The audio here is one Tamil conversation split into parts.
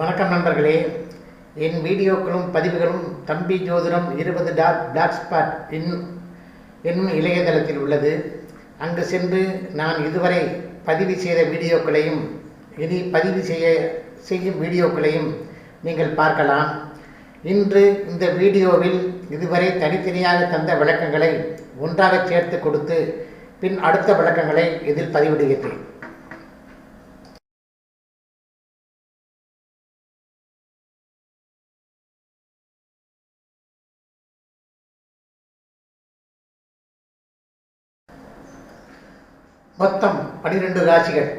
வணக்கம் நண்பர்களே, என் வீடியோக்களும் பதிவுகளும் தம்பி ஜோதிடம் 20.blogspot என்னும் இணையதளத்தில் உள்ளது. அங்கு சென்று நான் இதுவரை பதிவு செய்த வீடியோக்களையும் இனி பதிவு செய்யும் வீடியோக்களையும் நீங்கள் பார்க்கலாம். இன்று இந்த வீடியோவில் இதுவரை தனித்தனியாக தந்த விளக்கங்களை ஒன்றாக சேர்த்து கொடுத்து பின் அடுத்த விளக்கங்களை இதில் பதிவிடுகிறேன். மொத்தம் 12 ராசிகள்: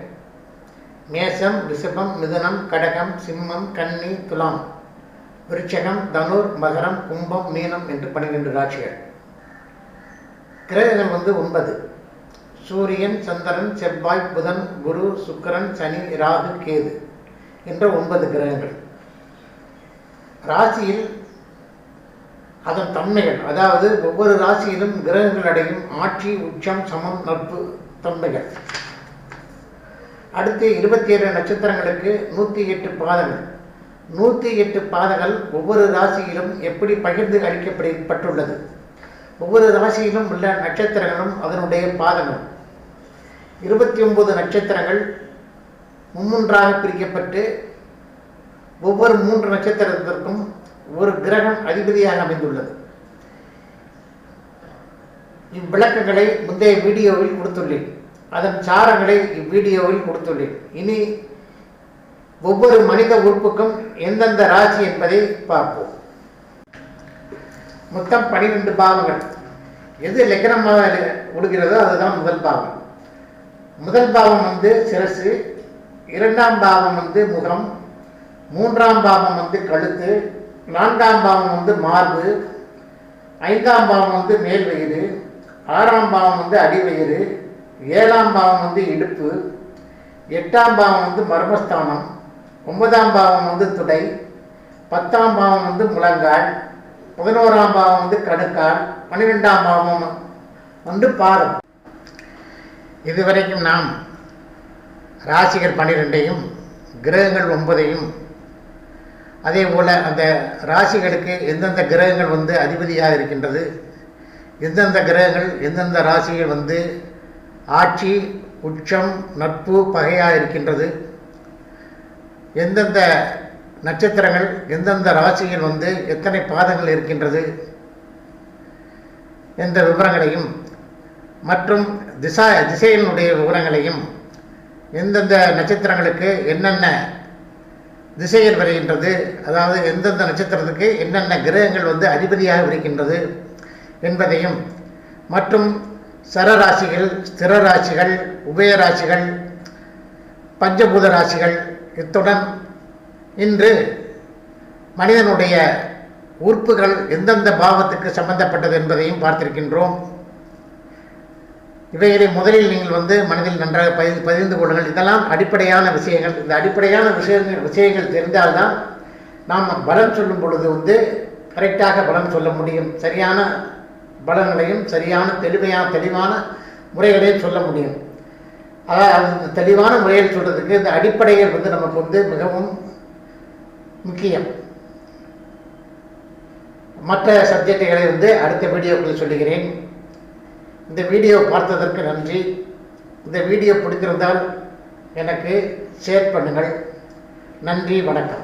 மேஷம், ரிஷபம், மிதுனம், கடகம், சிம்மம், கன்னி, துலாம், விருச்சகம், தனுர், மகரம், கும்பம், மீனம் என்று 12 ராசிகள். கிரகங்கள் 9: சூரியன், சந்திரன், செவ்வாய், புதன், குரு, சுக்கிரன், சனி, ராகு, கேது என்ற 9 கிரகங்கள். ராசியில் அதன் தன்மைகள், அதாவது ஒவ்வொரு ராசியிலும் கிரகங்கள் அடையும் ஆட்சி, உச்சம், சமம், நட்பு தன்மைகள். அடுத்து 27 நட்சத்திரங்களுக்கு 108 பாதங்கள். 108 பாதங்கள் ஒவ்வொரு ராசியிலும் எப்படி பகிர்ந்து அளிக்கப்பட்டுள்ளது. ஒவ்வொரு ராசியிலும் உள்ள நட்சத்திரங்களும் அதனுடைய பாதங்களும். 29 நட்சத்திரங்கள் மும்மூன்றாக பிரிக்கப்பட்டு ஒவ்வொரு 3 நட்சத்திரத்திற்கும் ஒரு கிரகம் அதிபதியாக அமைந்துள்ளது. இவ்விளக்கங்களை முந்தைய வீடியோவில் கொடுத்துள்ளேன். அதன் சாரங்களை இவ்வீடியோவில் கொடுத்துள்ளேன். இனி ஒவ்வொரு மனித உறுப்புக்கும் எந்தெந்த ராசி என்பதை பார்ப்போம். மொத்தம் 12 பாவங்கள். எது லக்னமாக விடுகிறதோ அதுதான் முதல் பாவம். முதல் பாவம் சிரசு, இரண்டாம் பாவம் முகம், மூன்றாம் பாவம் கழுத்து, நான்காம் பாவம் மார்பு, ஐந்தாம் பாவம் மேல் வயிறு, ஆறாம் பாவம் அடிவயிறு, ஏழாம் பாவம் இடுப்பு, எட்டாம் பாவம் மர்மஸ்தானம், 9ஆம் பாவம் துடை, 10ஆம் பாவம் முழங்கால், 11ஆம் பாவம் கணுக்கால், 12ஆம் பாவம் பாதம். இதுவரைக்கும் நாம் ராசிகள் 12ஐயும் கிரகங்கள் 9ஐயும் அதே போல் அந்த ராசிகளுக்கு எந்தெந்த கிரகங்கள் அதிபதியாக இருக்கின்றது, எந்தெந்த கிரகங்கள் எந்தெந்த ராசிகள் ஆட்சி, உச்சம், நட்பு, பகையாக இருக்கின்றது, எந்தெந்த நட்சத்திரங்கள் எந்தெந்த ராசிகள் எத்தனை பாதங்கள் இருக்கின்றது என்ற விவரங்களையும் மற்றும் திசையினுடைய விவரங்களையும், எந்தெந்த நட்சத்திரங்களுக்கு என்னென்ன திசைகள் வருகின்றது, அதாவது எந்தெந்த நட்சத்திரத்துக்கு என்னென்ன கிரகங்கள் அதிபதியாக இருக்கின்றது என்பதையும், மற்றும் சரராசிகள், ஸ்திர ராசிகள், உபயராசிகள், பஞ்சபூத ராசிகள், இத்துடன் இன்று மனிதனுடைய உறுப்புகள் எந்தெந்த பாவத்துக்கு சம்பந்தப்பட்டது என்பதையும் பார்த்திருக்கின்றோம். இவைகளை முதலில் நீங்கள் மனதில் நன்றாக பதிந்து கொள்ளுங்கள். இதெல்லாம் அடிப்படையான விஷயங்கள். இந்த அடிப்படையான விஷயங்கள் தெரிந்தால்தான் நாம் பலன் சொல்லும் பொழுது கரெக்டாக பலன் சொல்ல முடியும். சரியான பலன்களையும் சரியான தெளிவான முறைகளையும் சொல்ல முடியும். அதாவது தெளிவான முறையில் சொல்றதுக்கு இந்த அடிப்படைகள் நமக்கு மிகவும் முக்கியம். மற்ற சப்ஜெக்டுகளை அடுத்த வீடியோக்களில் சொல்லுகிறேன். இந்த வீடியோ பார்த்ததற்கு நன்றி. இந்த வீடியோ பிடித்திருந்தால் எனக்கு ஷேர் பண்ணுங்கள். நன்றி, வணக்கம்.